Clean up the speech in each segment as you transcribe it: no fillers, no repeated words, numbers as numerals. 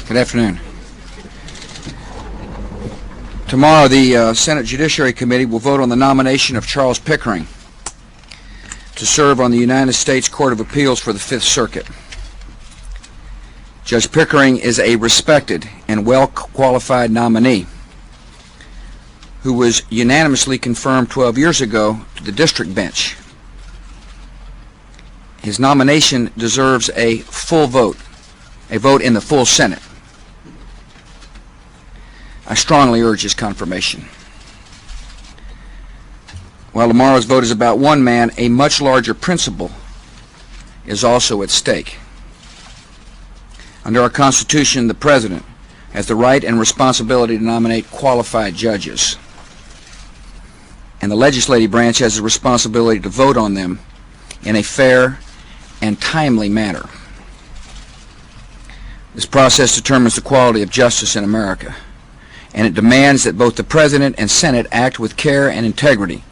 Good afternoon. Tomorrow, the Senate Judiciary Committee will vote on the nomination of Charles Pickering to serve on the United States Court of Appeals for the Fifth Circuit. Judge Pickering is a respected and well-qualified nominee who was unanimously confirmed 12 years ago to the district bench. His nomination deserves a full vote, a vote in the full Senate. I strongly urge his confirmation. While tomorrow's vote is about one man, a much larger principle is also at stake. Under our Constitution, the President has the right and responsibility to nominate qualified judges, and the legislative branch has the responsibility to vote on them in a fair and timely manner. This process determines the quality of justice in America, and it demands that both the President and Senate act with care and integrity,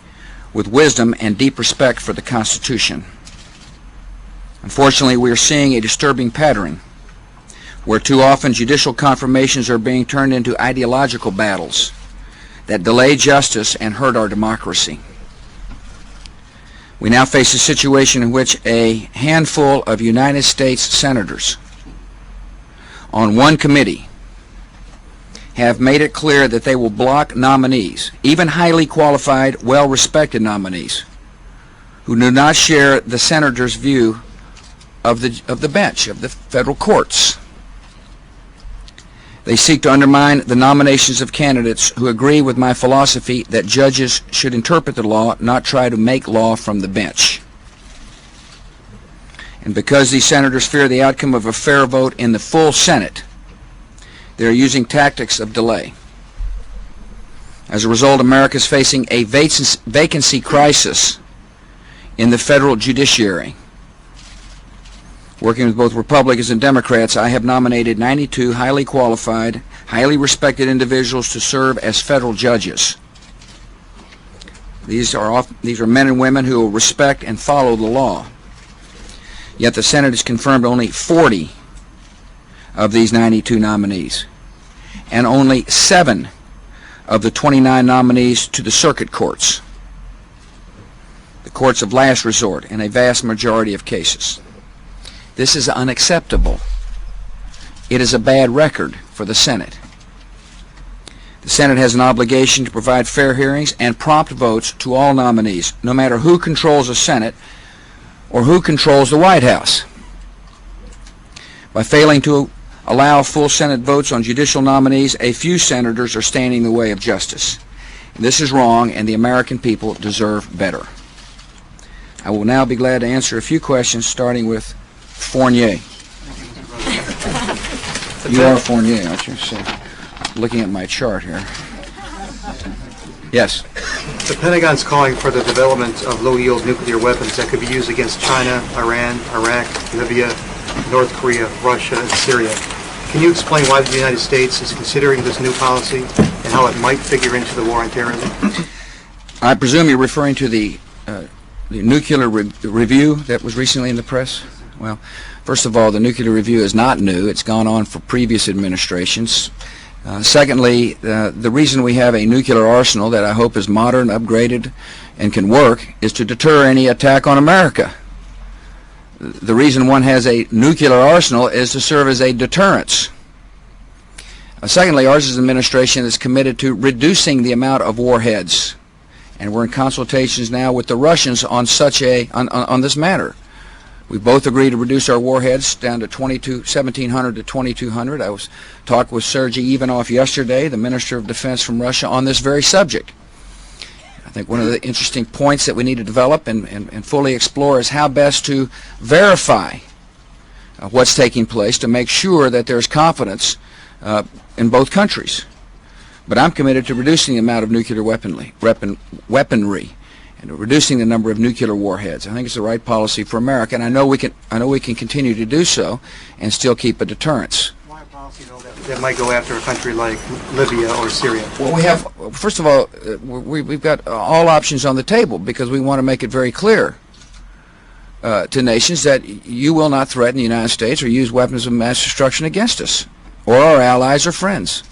with wisdom and deep respect for the Constitution. Unfortunately, we are seeing a disturbing pattern where too often judicial confirmations are being turned into ideological battles that delay justice and hurt our democracy. We now face a situation in which a handful of United States senators on one committee have made it clear that they will block nominees, even highly qualified, well-respected nominees, who do not share the senator's view of the bench, of the federal courts. They seek to undermine the nominations of candidates who agree with my philosophy that judges should interpret the law, not try to make law from the bench. And because these senators fear the outcome of a fair vote in the full Senate, they are using tactics of delay. As a result, America is facing a vacancy crisis in the federal judiciary. Working with both Republicans and Democrats, I have nominated 92 highly qualified, highly respected individuals to serve as federal judges. These are men and women who will respect and follow the law. Yet the Senate has confirmed only 40 of these 92 nominees, and only 7 of the 29 nominees to the circuit courts, the courts of last resort in a vast majority of cases. This is unacceptable. It is a bad record for the Senate. The Senate has an obligation to provide fair hearings and prompt votes to all nominees, no matter who controls the Senate or who controls the White House. By failing to allow full Senate votes on judicial nominees, a few senators are standing in the way of justice. This is wrong, and the American people deserve better. I will now be glad to answer a few questions, starting with Fournier. You are Fournier, aren't you? So, looking at my chart here. Yes. The Pentagon's calling for the development of low-yield nuclear weapons that could be used against China, Iran, Iraq, Libya, North Korea, Russia, and Syria. Can you explain why the United States is considering this new policy and how it might figure into the war on terrorism? I presume you're referring to the nuclear review that was recently in the press? Well, first of all, the nuclear review is not new. It's gone on for previous administrations. Secondly, the reason we have a nuclear arsenal that I hope is modern, upgraded, and can work is to deter any attack on America. The reason one has a nuclear arsenal is to serve as a deterrence. Secondly, our administration is committed to reducing the amount of warheads, and we're in consultations now with the Russians on on this matter. We both agreed to reduce our warheads down to 1,700 to 2,200. I was talking with Sergei Ivanov yesterday, the Minister of Defense from Russia, on this very subject. I think one of the interesting points that we need to develop and fully explore is how best to verify what's taking place to make sure that there's confidence in both countries. But I'm committed to reducing the amount of nuclear weaponry and reducing the number of nuclear warheads. I think it's the right policy for America, and I know we can continue to do so and still keep a deterrence. Why a policy that might go after a country like Libya or Syria? Well, first of all, we've got all options on the table because we want to make it very clear to nations that you will not threaten the United States or use weapons of mass destruction against us. or our allies or friends.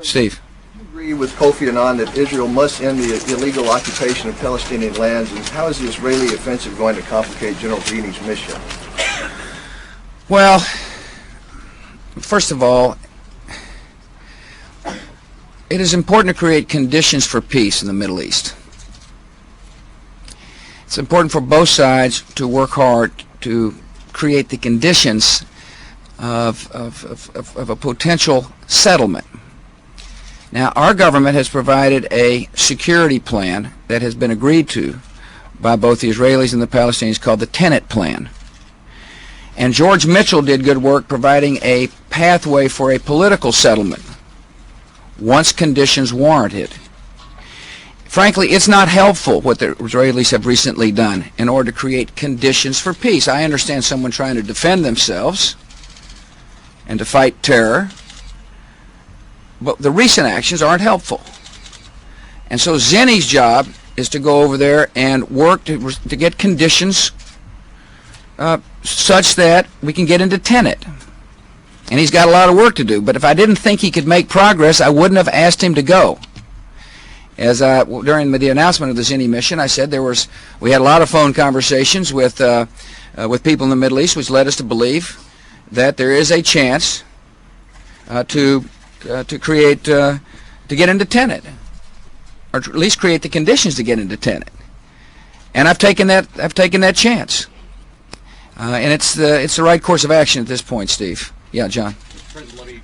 Steve. Do you agree with Kofi Annan that Israel must end the illegal occupation of Palestinian lands, and how is the Israeli offensive going to complicate General Zinni's mission? Well, first of all, it is important to create conditions for peace in the Middle East. It's important for both sides to work hard to create the conditions of a potential settlement. Now, our government has provided a security plan that has been agreed to by both the Israelis and the Palestinians called the Tenet Plan. And George Mitchell did good work providing a pathway for a political settlement once conditions warrant it. Frankly, it's not helpful what the Israelis have recently done in order to create conditions for peace. I understand someone trying to defend themselves and to fight terror, but the recent actions aren't helpful. And so Zinni's job is to go over there and work to get conditions such that we can get into Tenet. And he's got a lot of work to do, but if I didn't think he could make progress, I wouldn't have asked him to go. As during the announcement of the Zinni mission, I said we had a lot of phone conversations with people in the Middle East, which led us to believe that there is a chance to get into Tenet, or at least create the conditions to get into Tenet. And I've taken that chance, and it's the right course of action at this point, Steve. Yeah, John. Let me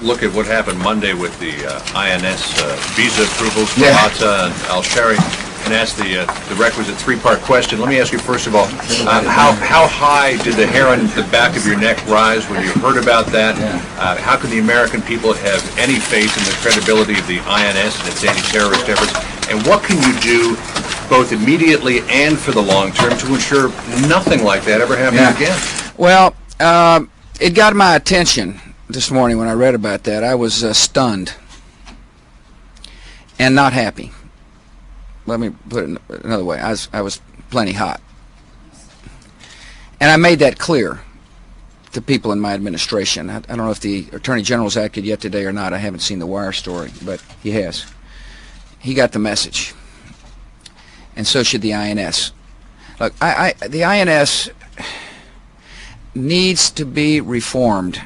look at what happened Monday with the INS visa approvals for Yeah. Atta and Al-Shari and ask the requisite three-part question. Let me ask you first of all, how high did the hair on the back of your neck rise when you heard about that? How can the American people have any faith in the credibility of the INS and its anti-terrorist efforts? And what can you do both immediately and for the long term to ensure nothing like that ever happens again? Well, it got my attention this morning when I read about that. I was stunned and not happy. Let me put it another way. I was plenty hot. And I made that clear to people in my administration. I don't know if the Attorney General's acted yet today or not. I haven't seen the Wire story, but he has. He got the message. And so should the INS. Look, the INS needs to be reformed,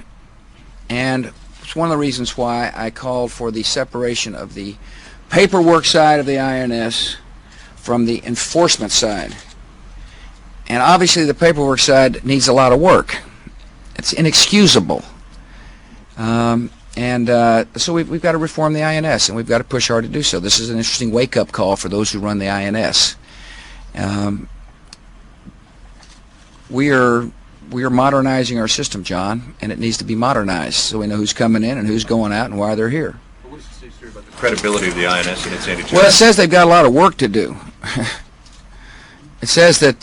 and it's one of the reasons why I called for the separation of the paperwork side of the INS from the enforcement side. And obviously the paperwork side needs a lot of work. It's inexcusable. So we've got to reform the INS, and we've got to push hard to do so. This is an interesting wake-up call for those who run the INS. We are modernizing our system, John, and it needs to be modernized so we know who's coming in and who's going out and why they're here. What does it say about the credibility of the INS and its anti-terrorist? Well, it says they've got a lot of work to do. It says that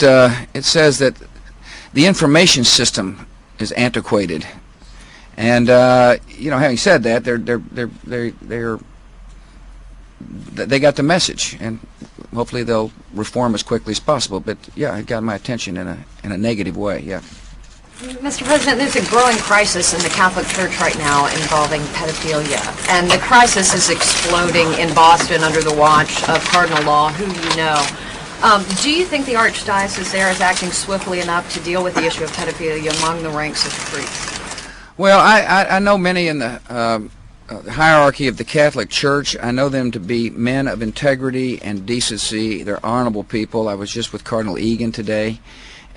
the information system is antiquated, and having said that, they got the message, and hopefully they'll reform as quickly as possible. But yeah, it got my attention in a negative way. Yeah. Mr. President, there's a growing crisis in the Catholic Church right now involving pedophilia, and the crisis is exploding in Boston under the watch of Cardinal Law, who you know. Do you think the Archdiocese there is acting swiftly enough to deal with the issue of pedophilia among the ranks of the priests? Well, I know many in the hierarchy of the Catholic Church. I know them to be men of integrity and decency. They're honorable people. I was just with Cardinal Egan today.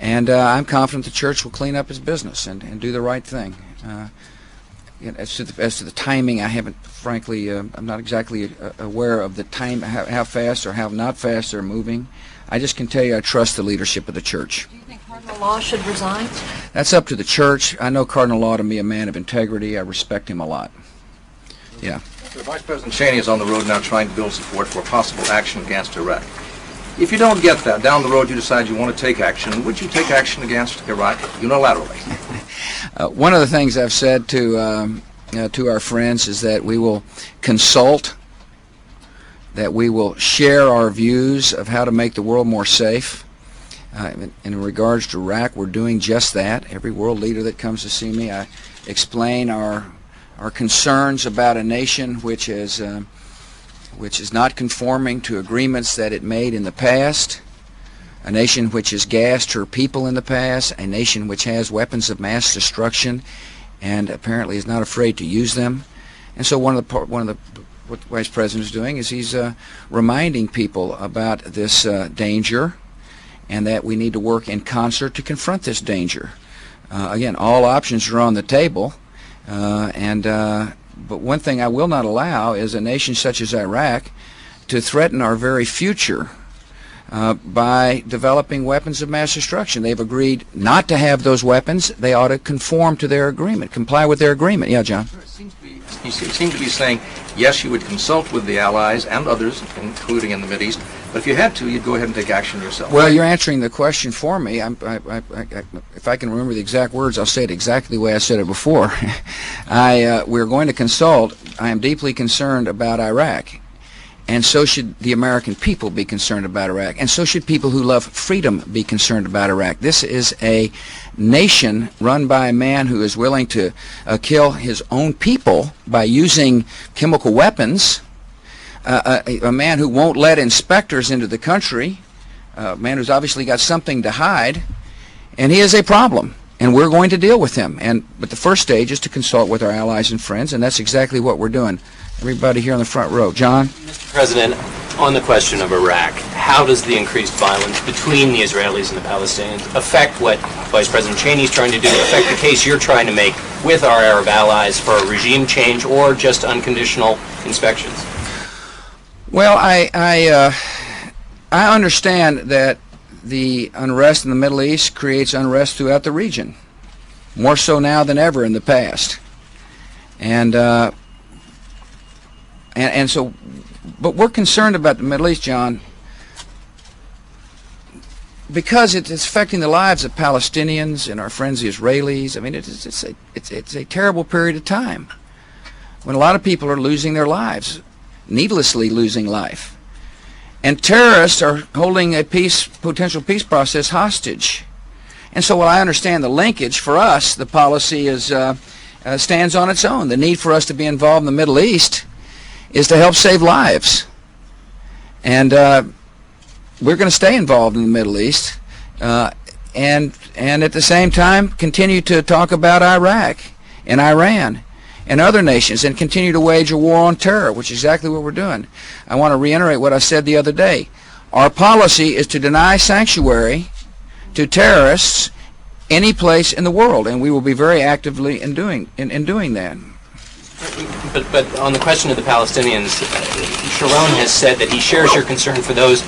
And I'm confident the church will clean up its business and do the right thing. As to the timing, I haven't, frankly, I'm not exactly aware of the time, how fast or how not fast they're moving. I just can tell you I trust the leadership of the church. Do you think Cardinal Law should resign? That's up to the church. I know Cardinal Law to be a man of integrity. I respect him a lot. Yeah. Vice President Cheney is on the road now trying to build support for possible action against Iraq. If you don't get that, down the road you decide you want to take action, would you take action against Iraq unilaterally? One of the things I've said to our friends is that we will consult, that we will share our views of how to make the world more safe. In regards to Iraq, we're doing just that. Every world leader that comes to see me, I explain our our concerns about a nation which is not conforming to agreements that it made in the past, a nation which has gassed her people in the past, a nation which has weapons of mass destruction and apparently is not afraid to use them. And so what the Vice President is doing is he's reminding people about this danger, and that we need to work in concert to confront this danger. Again, all options are on the table, but one thing I will not allow is a nation such as Iraq to threaten our very future by developing weapons of mass destruction. They've agreed not to have those weapons. They ought to conform to their agreement, comply with their agreement. Yeah, John? You seem to be saying, yes, you would consult with the Allies and others, including in the Mideast, but if you had to, you'd go ahead and take action yourself. Well, you're answering the question for me. If I can remember the exact words, I'll say it exactly the way I said it before. We're going to consult. I am deeply concerned about Iraq, and so should the American people be concerned about Iraq, and so should people who love freedom be concerned about Iraq. This is a nation run by a man who is willing to kill his own people by using chemical weapons, a man who won't let inspectors into the country, a man who's obviously got something to hide, and he is a problem, and we're going to deal with him. But the first stage is to consult with our allies and friends, and that's exactly what we're doing. Everybody here on the front row. John? Mr. President, on the question of Iraq, how does the increased violence between the Israelis and the Palestinians affect what Vice President Cheney is trying to do, affect the case you're trying to make with our Arab allies for a regime change or just unconditional inspections? Well, I understand that the unrest in the Middle East creates unrest throughout the region, more so now than ever in the past. And so, but we're concerned about the Middle East, John, because it's affecting the lives of Palestinians and our friends the Israelis. I mean, it's a terrible period of time when a lot of people are losing their lives, needlessly losing life. And terrorists are holding a potential peace process hostage. And so while I understand the linkage, for us, the policy stands on its own. The need for us to be involved in the Middle East is to help save lives. And we're going to stay involved in the Middle East and at the same time continue to talk about Iraq and Iran and other nations and continue to wage a war on terror, which is exactly what we're doing. I want to reiterate what I said the other day. Our policy is to deny sanctuary to terrorists any place in the world, and we will be very actively in doing that. But on the question of the Palestinians, Sharon has said that he shares your concern for those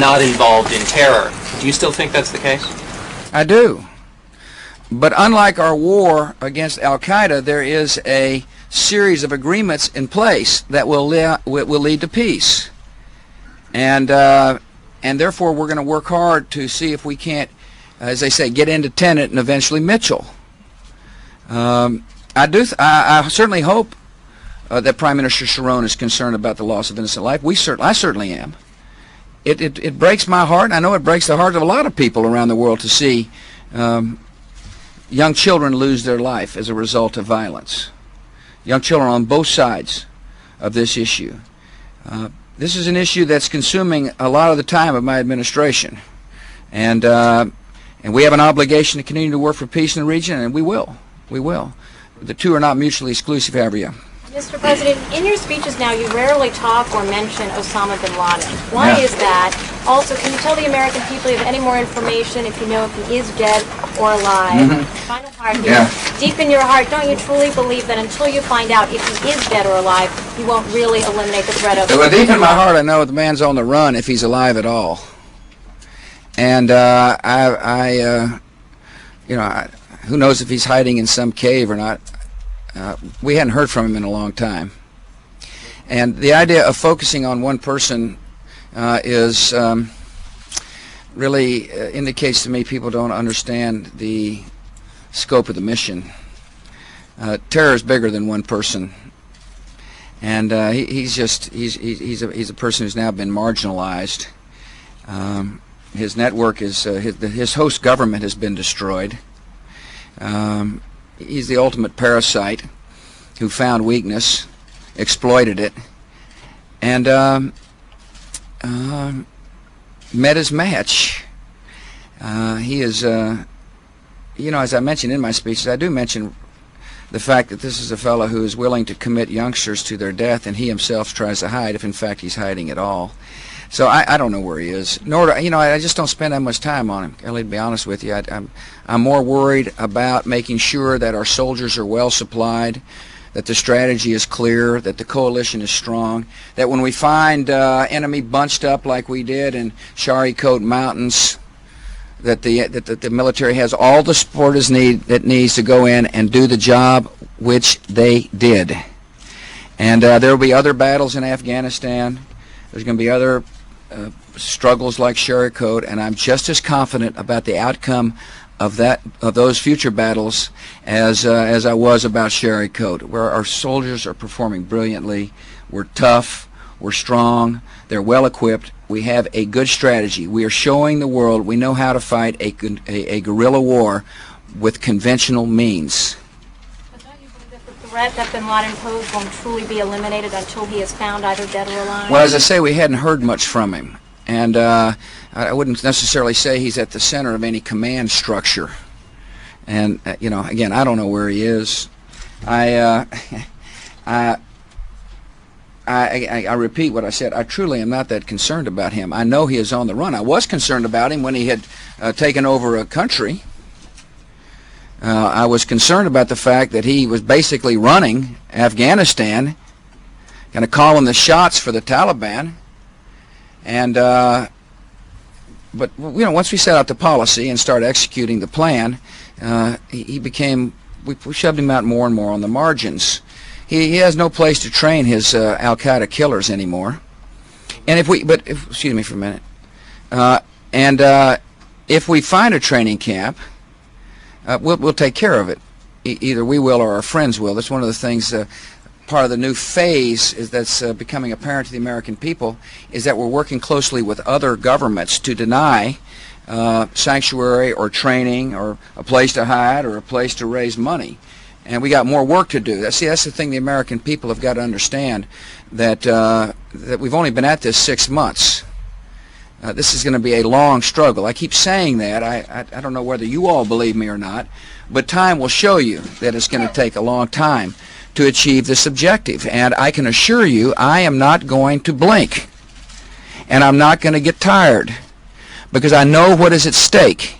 not involved in terror. Do you still think that's the case? I do. But unlike our war against Al-Qaeda, there is a series of agreements in place that will lead to peace. And therefore we're going to work hard to see if we can't, as they say, get into Tenet and eventually Mitchell. I certainly hope that Prime Minister Sharon is concerned about the loss of innocent life. I certainly am. It breaks my heart, and I know it breaks the heart of a lot of people around the world to see young children lose their life as a result of violence. Young children on both sides of this issue. This is an issue that's consuming a lot of the time of my administration, and we have an obligation to continue to work for peace in the region, and we will. We will. The two are not mutually exclusive, have you? Mr. President, in your speeches now, you rarely talk or mention Osama bin Laden. Why is that? Also, can you tell the American people if you have any more information, if you know if he is dead or alive? Final part here. Deep in your heart, don't you truly believe that until you find out if he is dead or alive, you won't really eliminate the threat of Well, deep in my heart, I know the man's on the run if he's alive at all. And who knows if he's hiding in some cave or not. We hadn't heard from him in a long time. And the idea of focusing on one person is really indicates to me people don't understand the scope of the mission. Terror is bigger than one person. And he's a person who's now been marginalized. His network is, his host government has been destroyed. He's the ultimate parasite, who found weakness, exploited it, and met his match. He is, as I mentioned in my speeches, I do mention the fact that this is a fellow who is willing to commit youngsters to their death, and he himself tries to hide, if in fact he's hiding at all. So I don't know where he is. Nor do, I just don't spend that much time on him, Kelly, to be honest with you. I'm more worried about making sure that our soldiers are well supplied, that the strategy is clear, that the coalition is strong, that when we find enemy bunched up like we did in Sharikot Mountains, that the military has all the support it needs to go in and do the job, which they did. And there will be other battles in Afghanistan. There's going to be other struggles like Sharikot, and I'm just as confident about the outcome of those future battles as I was about Sharikot, where our soldiers are performing brilliantly. We're tough, we're strong, they're well equipped. We have a good strategy. We are showing the world we know how to fight a guerrilla war with conventional means. But don't you believe that the threat that bin Laden posed won't truly be eliminated until he is found either dead or alive? Well, as I say, we hadn't heard much from him, and I wouldn't necessarily say he's at the center of any command structure. And again, I don't know where he is. I repeat what I said. I truly am not that concerned about him. I know he is on the run. I was concerned about him when he had taken over a country. I was concerned about the fact that he was basically running Afghanistan, kind of calling the shots for the Taliban. And but once we set out the policy and started executing the plan, he became. We shoved him out more and more on the margins. He has no place to train his Al-Qaeda killers anymore. And excuse me for a minute. If we find a training camp, we'll take care of it. Either we will or our friends will. That's one of the things. Part of the new phase that's becoming apparent to the American people is that we're working closely with other governments to deny sanctuary or training or a place to hide or a place to raise money. And we got more work to do. That's the thing the American people have got to understand, that we've only been at this 6 months. This is going to be a long struggle. I keep saying that. I don't know whether you all believe me or not, but time will show you that it's going to take a long time to achieve this objective. And I can assure you I am not going to blink. And I'm not going to get tired, because I know what is at stake.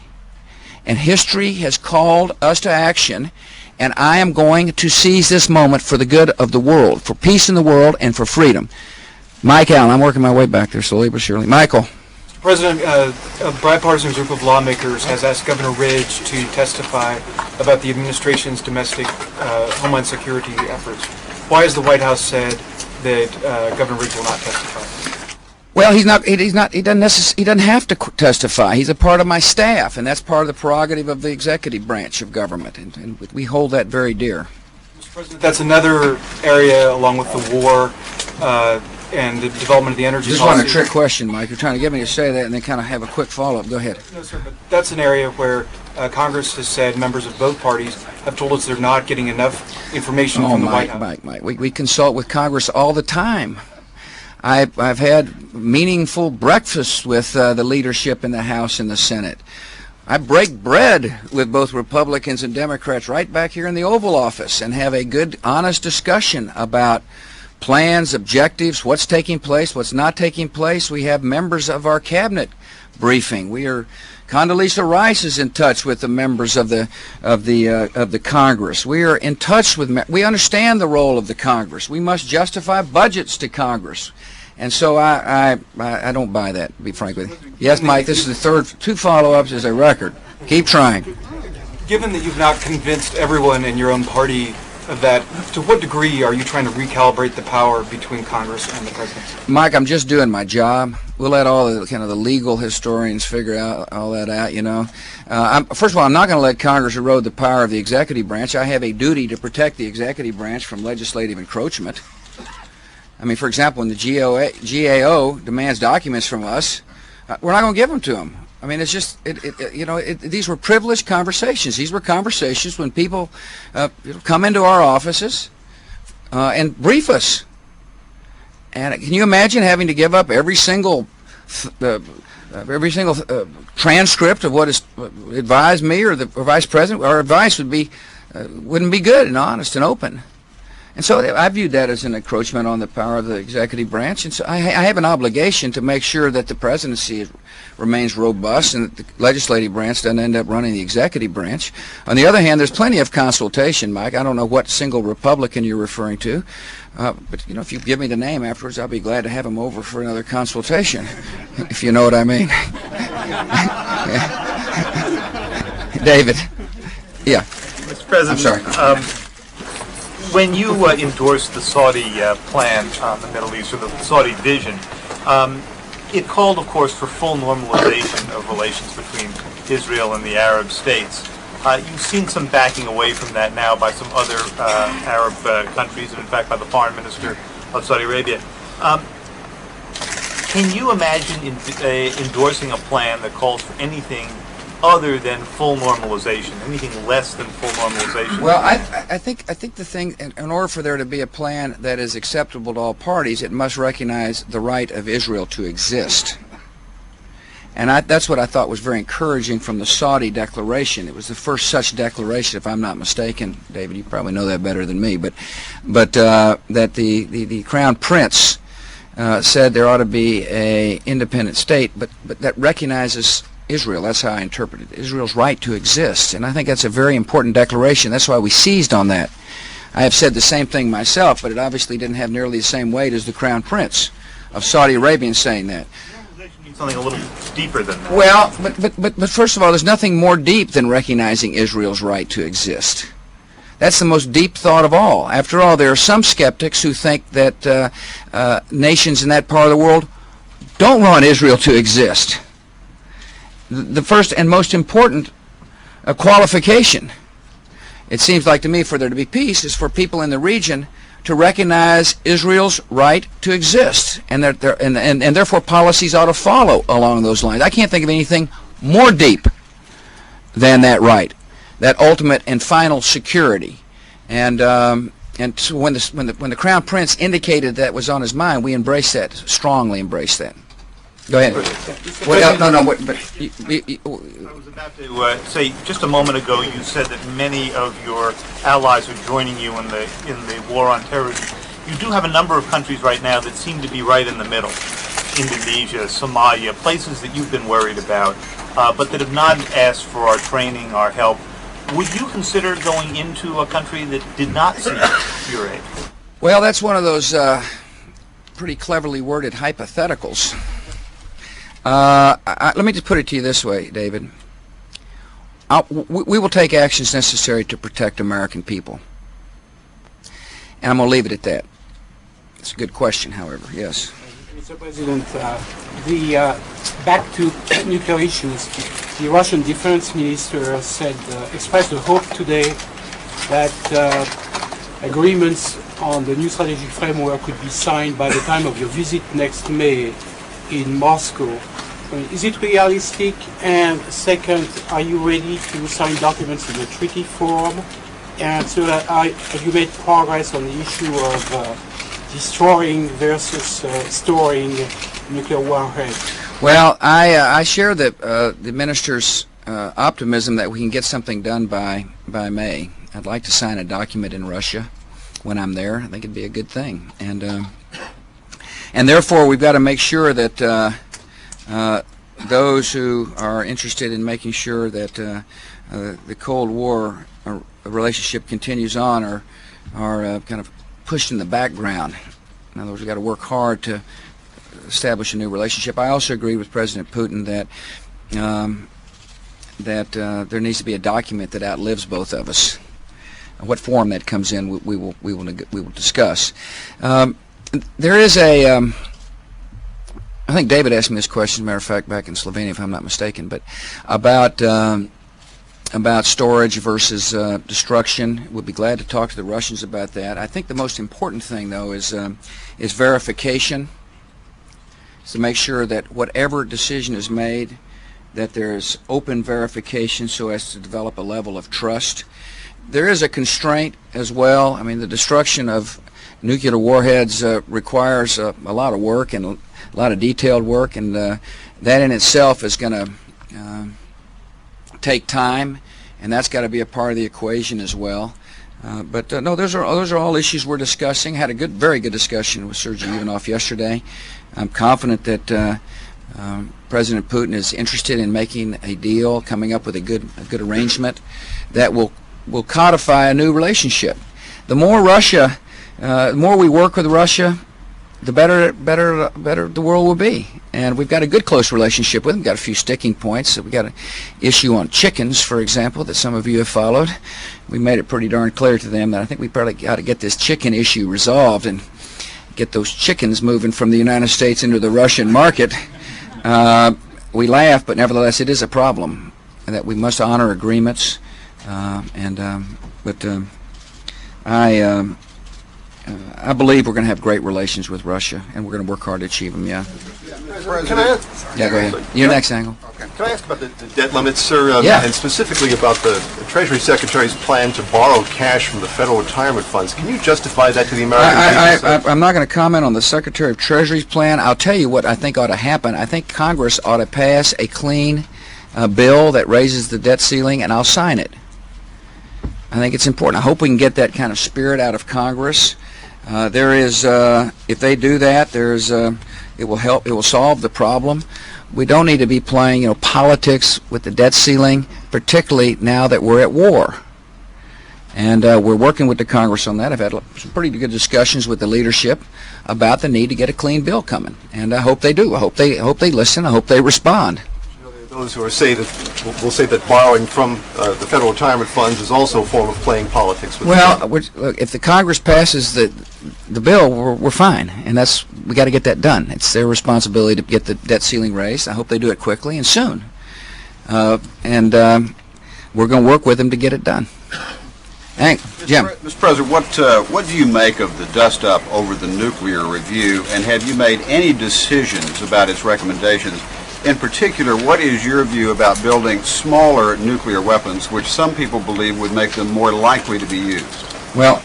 And history has called us to action, and I am going to seize this moment for the good of the world, for peace in the world and for freedom. Mike Allen, I'm working my way back there slowly but surely. Michael. President, a bipartisan group of lawmakers has asked Governor Ridge to testify about the administration's domestic homeland security efforts. Why has the White House said that Governor Ridge will not testify? Well, he doesn't have to testify. He's a part of my staff, and that's part of the prerogative of the executive branch of government, and we hold that very dear. Mr. President, that's another area, along with the war and the development of the energy policy. Just want a trick question, Mike. You're trying to get me to say that and then kind of have a quick follow-up. Go ahead. No, sir, but that's an area where Congress has said members of both parties have told us they're not getting enough information from the White House. Mike, we consult with Congress all the time. I've had meaningful breakfasts with the leadership in the House and the Senate. I break bread with both Republicans and Democrats right back here in the Oval Office and have a good, honest discussion about plans, objectives, what's taking place, what's not taking place. We have members of our cabinet briefing. Condoleezza Rice is in touch with the members of the Congress. We are in touch with. We understand the role of the Congress. We must justify budgets to Congress, and so I don't buy that, to be frank with you. Yes, Mike. This is the third. 2 follow-ups is a record. Keep trying. Given that you've not convinced everyone in your own party of that, to what degree are you trying to recalibrate the power between Congress and the presidency? Mike, I'm just doing my job. We'll let all the kind of the legal historians figure out all that out, First of all, I'm not going to let Congress erode the power of the executive branch. I have a duty to protect the executive branch from legislative encroachment. I mean, for example, when the GAO demands documents from us, we're not going to give them to them. I mean, it's just, these were privileged conversations. These were conversations when people come into our offices, and brief us. And can you imagine having to give up every single transcript of what is advised me or the vice president? Our advice wouldn't be good and honest and open. And so I viewed that as an encroachment on the power of the executive branch. And so I have an obligation to make sure that the presidency remains robust and that the legislative branch doesn't end up running the executive branch. On the other hand, there's plenty of consultation, Mike. I don't know what single Republican you're referring to, but you know, if you give me the name afterwards, I'll be glad to have him over for another consultation, if you know what I mean. David. Yeah. Mr. President, I'm sorry. When you endorsed the Saudi plan on the Middle East, or the Saudi vision, it called, of course, for full normalization of relations between Israel and the Arab states. You've seen some backing away from that now by some other Arab countries, and in fact by the foreign minister of Saudi Arabia. Can you imagine endorsing a plan that calls for anything other than full normalization, anything less than full normalization? Well, I think the thing, in order for there to be a plan that is acceptable to all parties, it must recognize the right of Israel to exist. And that's what I thought was very encouraging from the Saudi declaration. It was the first such declaration, if I'm not mistaken. David, you probably know that better than me, but that the Crown Prince said there ought to be a independent state, but that recognizes Israel. That's how I interpret it. Israel's right to exist. And I think that's a very important declaration. That's why we seized on that. I have said the same thing myself, but it obviously didn't have nearly the same weight as the Crown Prince of Saudi Arabia saying that. Normalization means something a little deeper than that. Well, but first of all, there's nothing more deep than recognizing Israel's right to exist. That's the most deep thought of all. After all, there are some skeptics who think that nations in that part of the world don't want Israel to exist. The first and most important qualification, it seems like to me, for there to be peace is for people in the region to recognize Israel's right to exist, and therefore policies ought to follow along those lines. I can't think of anything more deep than that right, that ultimate and final security. And so when the Crown Prince indicated that was on his mind, we embraced that, strongly embraced that. Go ahead. Well, no, I was about to say, just a moment ago, you said that many of your allies are joining you in the war on terrorism. You do have a number of countries right now that seem to be right in the middle. Indonesia, Somalia, places that you've been worried about, but that have not asked for our training, our help. Would you consider going into a country that did not seek your aid? Well, that's one of those pretty cleverly worded hypotheticals. Let me just put it to you this way, David. We will take actions necessary to protect American people. And I'm going to leave it at that. It's a good question, however. Yes. Mr. President, back to nuclear issues. The Russian defense minister expressed a hope today that agreements on the new strategic framework could be signed by the time of your visit next May in Moscow. Is it realistic? And second, are you ready to sign documents in the treaty form? And so have you made progress on the issue of destroying versus storing nuclear warheads? Well, I share the minister's optimism that we can get something done by May. I'd like to sign a document in Russia when I'm there. I think it'd be a good thing. And therefore, we've got to make sure that those who are interested in making sure that the Cold War relationship continues on are kind of pushed in the background. In other words, we've got to work hard to establish a new relationship. I also agree with President Putin that there needs to be a document that outlives both of us. What form that comes in, we will discuss. There is I think David asked me this question, as a matter of fact, back in Slovenia, if I'm not mistaken, but about storage versus destruction. We'll be glad to talk to the Russians about that. I think the most important thing, though, is verification. Is to make sure that whatever decision is made, that there's open verification so as to develop a level of trust. There is a constraint as well. I mean, the destruction of nuclear warheads requires a lot of work and a lot of detailed work, and that in itself is going to take time, and that's got to be a part of the equation as well. But no, those are all issues we're discussing. Had a very good discussion with Sergei Ivanov yesterday. I'm confident that President Putin is interested in making a deal, coming up with a good arrangement that will codify a new relationship. The more we work with Russia, the better the world will be. And we've got a good close relationship with them. We've got a few sticking points. We've got an issue on chickens, for example, that some of you have followed. We made it pretty darn clear to them that I think we probably got to get this chicken issue resolved and get those chickens moving from the United States into the Russian market. We laugh, but nevertheless it is a problem, and that we must honor agreements. I believe we're going to have great relations with Russia, and we're going to work hard to achieve them, yeah. Can I ask? Yeah, go ahead. Your next angle. Okay. Can I ask about the debt limits, sir? Yeah. And specifically about the Treasury Secretary's plan to borrow cash from the federal retirement funds. Can you justify that to the American people? I'm not going to comment on the Secretary of Treasury's plan. I'll tell you what I think ought to happen. I think Congress ought to pass a clean bill that raises the debt ceiling, and I'll sign it. I think it's important. I hope we can get that kind of spirit out of Congress. If they do that, it will help. It will solve the problem. We don't need to be playing, politics with the debt ceiling, particularly now that we're at war. And we're working with the Congress on that. I've had some pretty good discussions with the leadership about the need to get a clean bill coming, and I hope they do. I hope they listen. I hope they respond. Those who will say that borrowing from the federal retirement funds is also a form of playing politics with look, if the Congress passes the bill, we're fine, and we got to get that done. It's their responsibility to get the debt ceiling raised. I hope they do it quickly and soon, and we're going to work with them to get it done. Jim. Mr. President, what do you make of the dust-up over the nuclear review, and have you made any decisions about its recommendations? In particular, what is your view about building smaller nuclear weapons, which some people believe would make them more likely to be used? Well,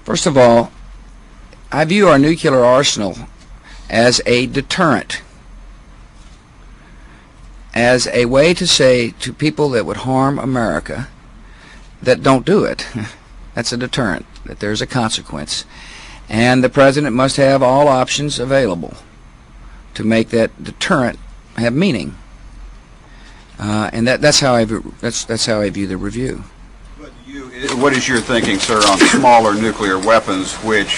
first of all, I view our nuclear arsenal as a deterrent, as a way to say to people that would harm America that don't do it. That's a deterrent, that there's a consequence. And the President must have all options available to make that deterrent have meaning, and that's how I view the review. What is your thinking, sir, on smaller nuclear weapons, which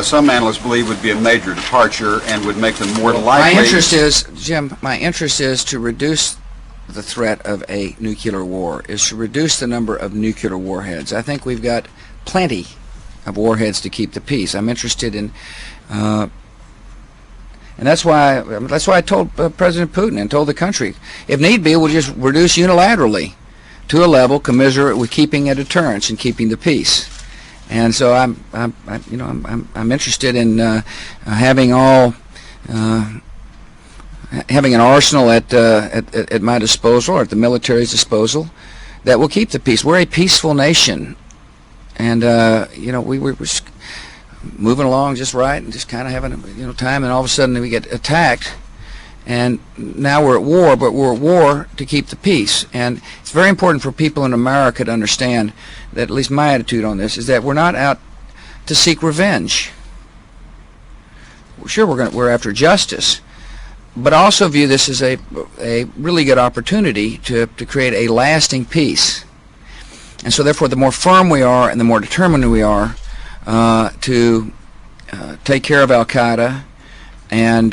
some analysts believe would be a major departure and would make them more likely? My interest is to reduce the threat of a nuclear war, is to reduce the number of nuclear warheads. I think we've got plenty of warheads to keep the peace. I'm interested in. And that's why I told President Putin and told the country, if need be, we'll just reduce unilaterally to a level commensurate with keeping a deterrence and keeping the peace. And so I'm interested in having an arsenal at my disposal, or at the military's disposal, that will keep the peace. We're a peaceful nation, and we were moving along just right and just kind of having time, and all of a sudden we get attacked, and now we're at war, but we're at war to keep the peace. And it's very important for people in America to understand that, at least my attitude on this, is that we're not out to seek revenge. Sure, we're after justice, but I also view this as a really good opportunity to create a lasting peace. And so therefore, the more firm we are and the more determined we are to take care of Al-Qaeda and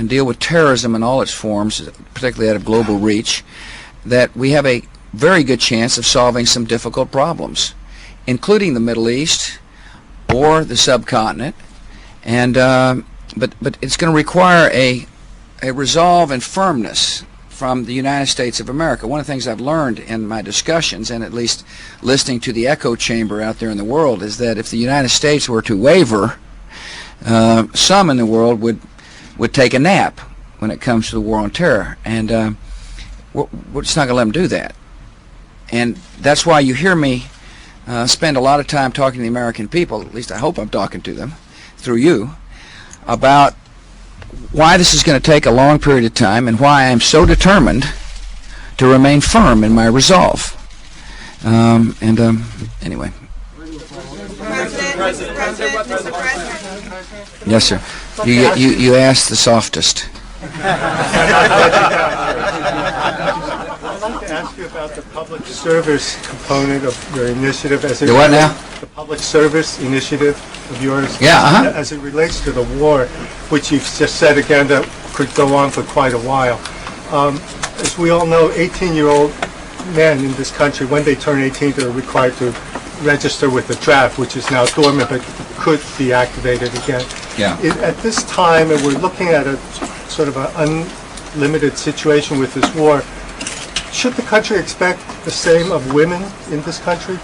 deal with terrorism in all its forms, particularly that of global reach, that we have a very good chance of solving some difficult problems, including the Middle East or the subcontinent. And but it's going to require a resolve and firmness from the United States of America. One of the things I've learned in my discussions, and at least listening to the echo chamber out there in the world, is that if the United States were to waver, some in the world would take a nap when it comes to the war on terror, and we're just not going to let them do that. And that's why you hear me spend a lot of time talking to the American people, at least I hope I'm talking to them, through you, about why this is going to take a long period of time and why I'm so determined to remain firm in my resolve. Anyway. Yes, sir. You asked the softest. I'd like to ask you about the public service component of your initiative. The what now? The public service initiative of yours. Yeah, As it relates to the war, which you've just said again that could go on for quite a while. As we all know, 18-year-old men in this country, when they turn 18, they're required to register with the draft, which is now dormant but could be activated again. Yeah. At this time, and we're looking at a sort of an unlimited situation with this war, should the country expect the same of women in this country?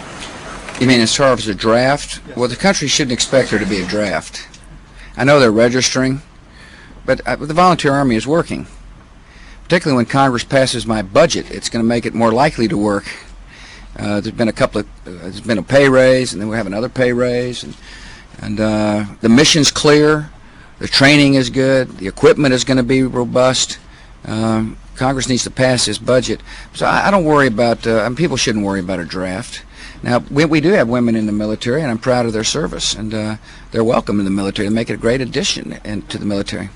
You mean as far as a draft? Yes. Well, the country shouldn't expect there to be a draft. I know they're registering, but the volunteer army is working. Particularly when Congress passes my budget, it's going to make it more likely to work. There's been there's been a pay raise, and then we have another pay raise, and the mission's clear, the training is good, the equipment is going to be robust. Congress needs to pass this budget, so I don't worry about. People shouldn't worry about a draft. Now we do have women in the military, and I'm proud of their service, and they're welcome in the military. They make it a great addition to the military.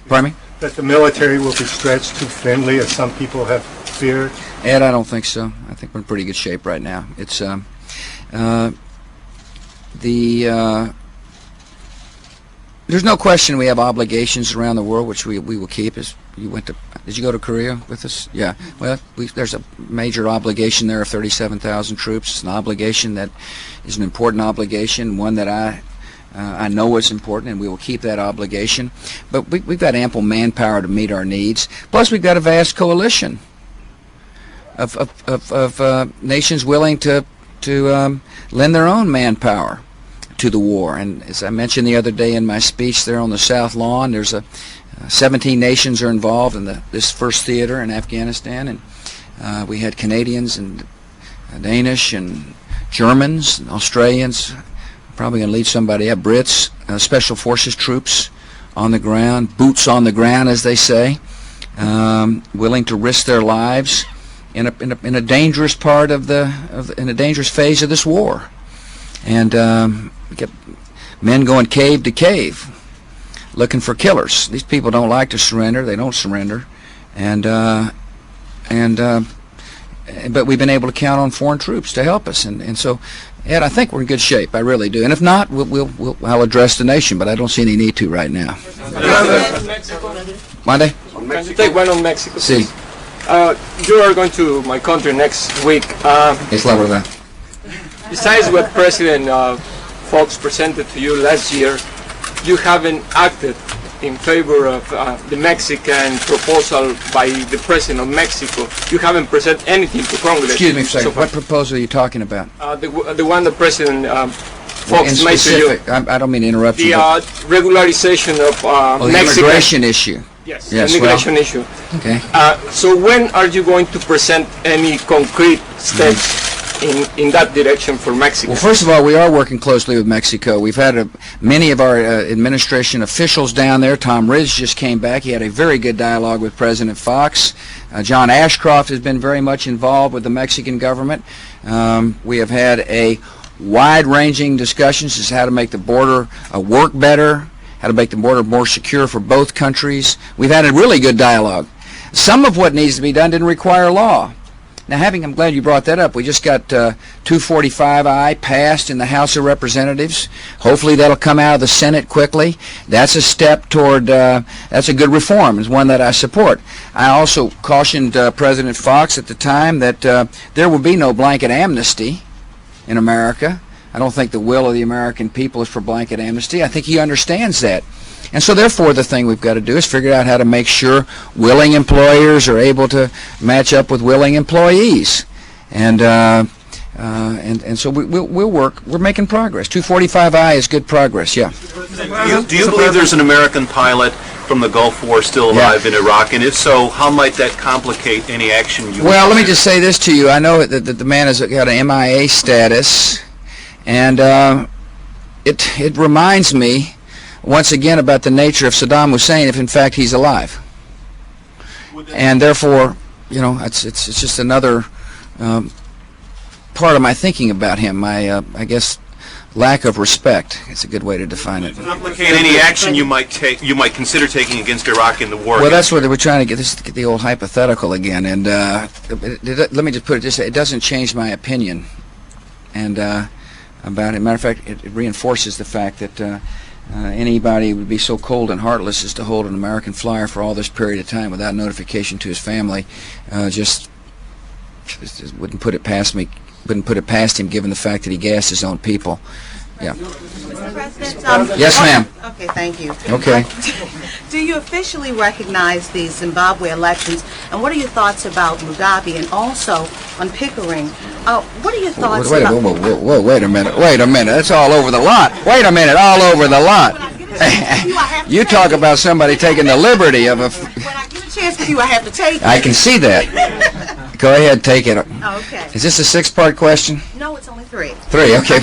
Pardon me? That the military will be stretched too thinly, as some people have feared? Ed, I don't think so. I think we're in pretty good shape right now. It's there's no question we have obligations around the world, which we will keep. As you went to, did you go to Korea with us? Yeah. Well, there's a major obligation there of 37,000 troops. It's an obligation that is an important obligation, one that I know is important, and we will keep that obligation. But we've got ample manpower to meet our needs. Plus, we've got a vast coalition of nations willing to lend their own manpower to the war. And as I mentioned the other day in my speech there on the South Lawn, there's 17 nations are involved in this first theater in Afghanistan, and we had Canadians and Danish and Germans and Australians. Probably going to lead somebody up. Brits, special forces troops on the ground, boots on the ground, as they say, willing to risk their lives in a dangerous part in a dangerous phase of this war, and we get men going cave to cave, looking for killers. These people don't like to surrender. They don't surrender, but we've been able to count on foreign troops to help us, and so. Ed, I think we're in good shape. I really do. And if not, I'll address the nation, but I don't see any need to right now. Monday? Can you take one on Mexico? Si. You are going to my country next week. Es la verdad. Besides what President Fox presented to you last year, you haven't acted in favor of the Mexican proposal by the President of Mexico. You haven't presented anything to Congress. Excuse me for a second. What proposal are you talking about? The one that President Fox made to you. I don't mean to interrupt you. The regularization of the Mexican immigration issue. Yes, the immigration issue. Okay. So when are you going to present any concrete steps in that direction for Mexico? Well, first of all, we are working closely with Mexico. We've had many of our administration officials down there. Tom Riz just came back. He had a very good dialogue with President Fox. John Ashcroft has been very much involved with the Mexican government. We have had a wide-ranging discussions as to how to make the border work better, how to make the border more secure for both countries. We've had a really good dialogue. Some of what needs to be done didn't require law. Now, I'm glad you brought that up. We just got 245I passed in the House of Representatives. Hopefully that'll come out of the Senate quickly. That's a step toward, that's a good reform. It's one that I support. I also cautioned President Fox at the time that there will be no blanket amnesty in America. I don't think the will of the American people is for blanket amnesty. I think he understands that. And so therefore the thing we've got to do is figure out how to make sure willing employers are able to match up with willing employees. And so we'll work. We're making progress. 245I is good progress, yeah. Do you believe there's an American pilot from the Gulf War still alive in Iraq? And if so, how might that complicate any action you Well, let me just say this to you. I know that the man has got an MIA status. And it reminds me once again about the nature of Saddam Hussein, if in fact he's alive. And therefore, you know, it's just another part of my thinking about him. I guess lack of respect. It's a good way to define it. Implicate any action you might consider taking against Iraq in the war. Well, that's what we're trying to get. This get the old hypothetical again. And let me just put it this way: it doesn't change my opinion. And about it. Matter of fact, it reinforces the fact that anybody would be so cold and heartless as to hold an American flyer for all this period of time without notification to his family. Just wouldn't put it past me. Wouldn't put it past him, given the fact that he gassed his own people. Yeah. Mr. President, yes, ma'am. Okay, thank you. Okay. Do you officially recognize the Zimbabwe elections, and what are your thoughts about Mugabe, and also on Pickering? What are your thoughts wait, about... whoa, wait a minute. Wait a minute. That's all over the lot. Wait a minute. All over the lot. You talk about somebody taking the liberty of a... When I get a chance with you, I have to take it. I can see that. Go ahead, take it. Okay. Is this a six-part question? No, it's only three. Three, okay.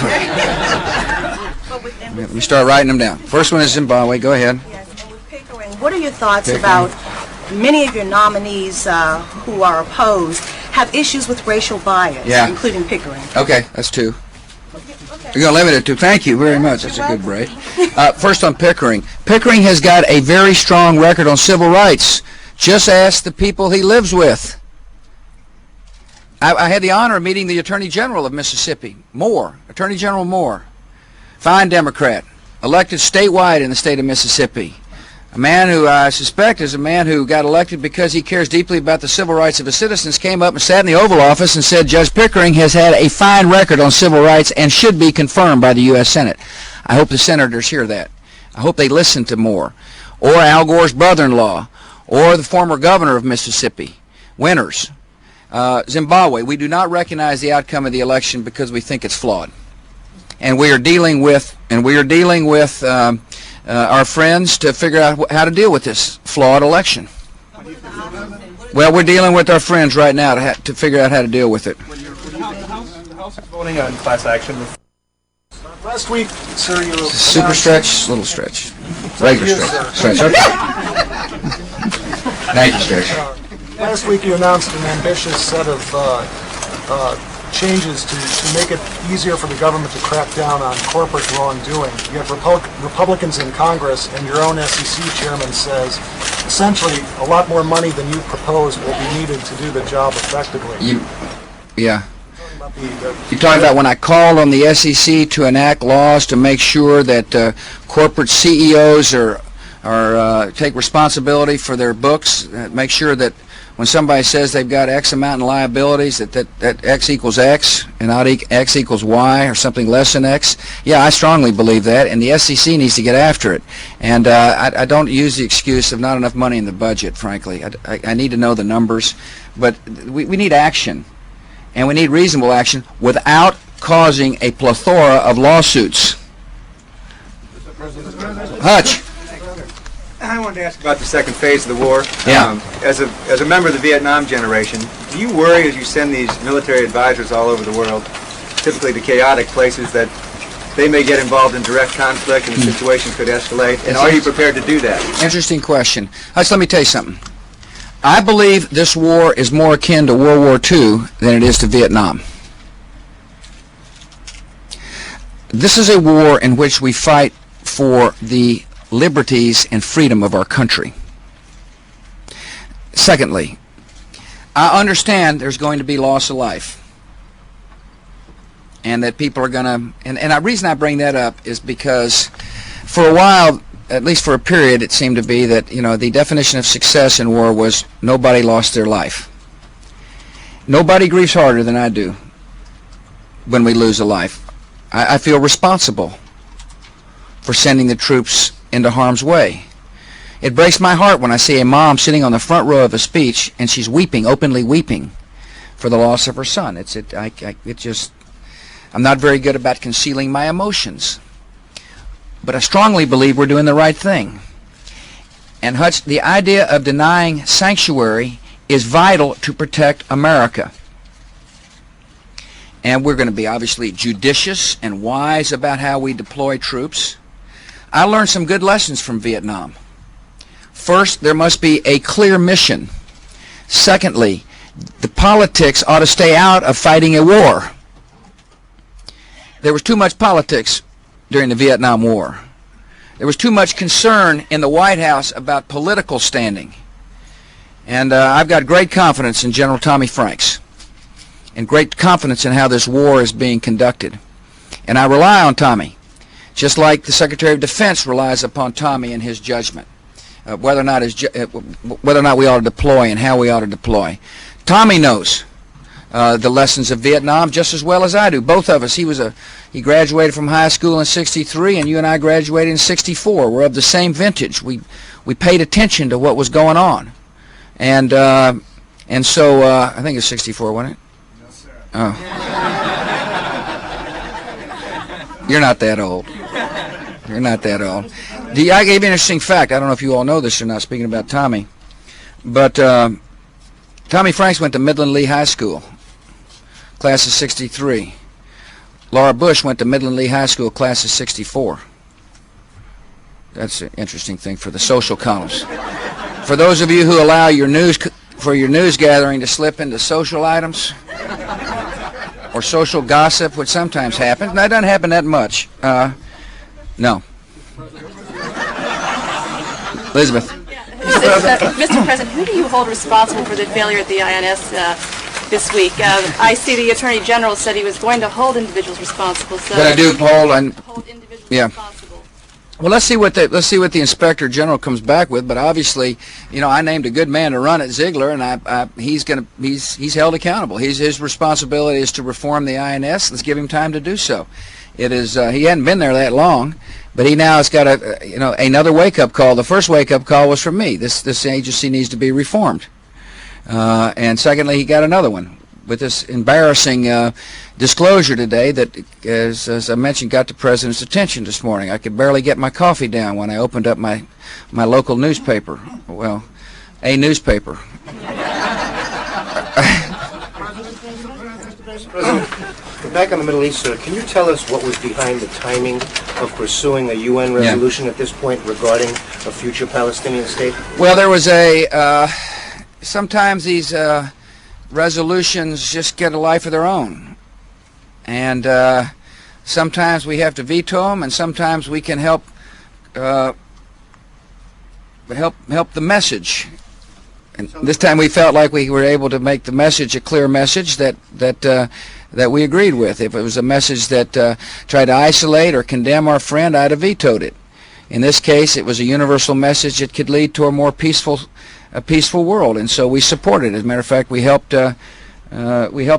Let me start writing them down. First one is Zimbabwe. Go ahead. Yes, and with Pickering, what are your thoughts about many of your nominees who are opposed have issues with racial bias, including Pickering? Okay, that's two. You're going to limit it to. Thank you very much. That's a good break. First on Pickering. Pickering has got a very strong record on civil rights. Just ask the people he lives with. I had the honor of meeting the Attorney General of Mississippi, Moore, Attorney General Moore, fine Democrat, elected statewide in the state of Mississippi. A man who I suspect is a man who got elected because he cares deeply about the civil rights of his citizens, came up and sat in the Oval Office and said, Judge Pickering has had a fine record on civil rights and should be confirmed by the U.S. Senate. I hope the senators hear that. I hope they listen to Moore, or Al Gore's brother-in-law, or the former governor of Mississippi, Winters. Zimbabwe, we do not recognize the outcome of the election because we think it's flawed, and we are dealing with our friends to figure out how to deal with this flawed election. Well, we're dealing with our friends right now to figure out how to deal with it. The House is voting on class action. Last week, sir, you... Super stretch, little stretch, regular stretch. Okay. Thank you, Stretch. Last week you announced an ambitious set of changes to make it easier for the government to crack down on corporate wrongdoing. You have Republicans in Congress, and your own SEC chairman says essentially a lot more money than you proposed will be needed to do the job effectively. Yeah. You're talking about when I called on the SEC to enact laws to make sure that corporate CEOs take responsibility for their books, make sure that when somebody says they've got X amount in liabilities, that X equals X and not X equals Y or something less than X. Yeah, I strongly believe that, and the SEC needs to get after it. And I don't use the excuse of not enough money in the budget, frankly. I need to know the numbers, but we need action, and we need reasonable action without causing a plethora of lawsuits. Hutch. I wanted to ask about the second phase of the war. Yeah. As a member of the Vietnam generation, do you worry as you send these military advisors all over the world, typically to chaotic places, that they may get involved in direct conflict and the situation could escalate? And are you prepared to do that? Interesting question. Let me tell you something. I believe this war is more akin to World War II than it is to Vietnam. This is a war in which we fight for the liberties and freedom of our country. Secondly, I understand there's going to be loss of life, and that people are going to, and the reason I bring that up is because for a while, at least for a period, it seemed to be that, the definition of success in war was nobody lost their life. Nobody grieves harder than I do when we lose a life. I feel responsible for sending the troops into harm's way. It breaks my heart when I see a mom sitting on the front row of a speech and she's weeping, openly weeping, for the loss of her son. I'm not very good about concealing my emotions, but I strongly believe we're doing the right thing. And Hutch, the idea of denying sanctuary is vital to protect America. and we're going to be obviously judicious and wise about how we deploy troops. I learned some good lessons from Vietnam. First, there must be a clear mission. Secondly, the politics ought to stay out of fighting a war. There was too much politics during the Vietnam War. There was too much concern in the White House about political standing. And I've got great confidence in General Tommy Franks and great confidence in how this war is being conducted. And I rely on Tommy, just like the Secretary of Defense relies upon Tommy and his judgment, whether or not we ought to deploy and how we ought to deploy. Tommy knows the lessons of Vietnam just as well as I do. Both of us. He graduated from high school in '63, and you and I graduated in '64. We're of the same vintage. We paid attention to what was going on, and so I think it's '64, wasn't it? No, sir. Oh, you're not that old. You're not that old. I gave you an interesting fact. I don't know if you all know this or not. Speaking about Tommy, but Tommy Franks went to Midland Lee High School, class of '63. Laura Bush went to Midland Lee High School, class of '64. That's an interesting thing for the social columns. For those of you who allow your news gathering to slip into social items or social gossip, which sometimes happens, that doesn't happen that much. No. Elizabeth. Mr. President, who do you hold responsible for the failure at the INS this week? I see the Attorney General said he was going to hold individuals responsible. So that I do hold individuals responsible. Well, let's see what the Inspector General comes back with. But obviously, I named a good man to run at Ziegler, and he's held accountable. His responsibility is to reform the INS. Let's give him time to do so. It is he hadn't been there that long, but he now has got another wake-up call. The first wake-up call was from me. This agency needs to be reformed. And secondly, he got another one with this embarrassing disclosure today that, as I mentioned, got the President's attention this morning. I could barely get my coffee down when I opened up my local newspaper. Well, a newspaper. Back on the Middle East, sir, can you tell us what was behind the timing of pursuing a UN resolution at this point regarding a future Palestinian state? Well, there was sometimes these resolutions just get a life of their own. And sometimes we have to veto them, and sometimes we can help the message. And this time we felt like we were able to make the message a clear message that we agreed with. If it was a message that tried to isolate or condemn our friend, I'd have vetoed it. In this case, it was a universal message that could lead to a more peaceful world, and so we supported it. As a matter of fact, we helped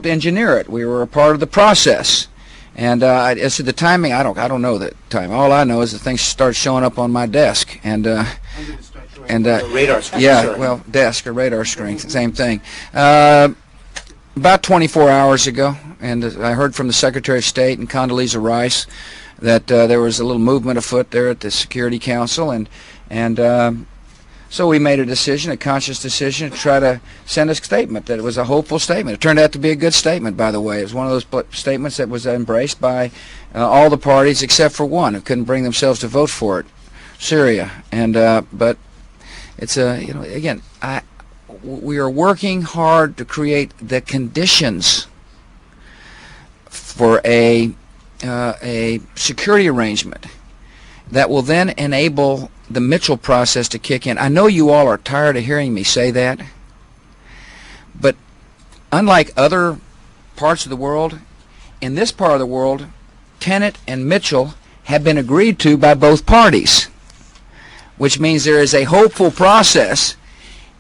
engineer it. We were a part of the process. And as to the timing, I don't know the time. All I know is that things start showing up on my desk, and radar screen. Yeah, well, desk or radar screen, same thing. About 24 hours ago, and I heard from the Secretary of State and Condoleezza Rice that there was a little movement afoot there at the Security Council, and so we made a conscious decision to try to send a statement that it was a hopeful statement. It turned out to be a good statement, by the way. It was one of those statements that was embraced by all the parties except for one who couldn't bring themselves to vote for it, Syria. And but it's again, we are working hard to create the conditions for a security arrangement that will then enable the Mitchell process to kick in. I know you all are tired of hearing me say that, but unlike other parts of the world, in this part of the world, Tenet and Mitchell have been agreed to by both parties, which means there is a hopeful process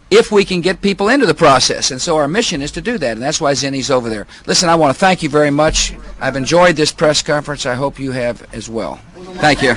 if we can get people into the process. And so our mission is to do that, and that's why Zinni's over there. Listen, I want to thank you very much. I've enjoyed this press conference. I hope you have as well. Thank you.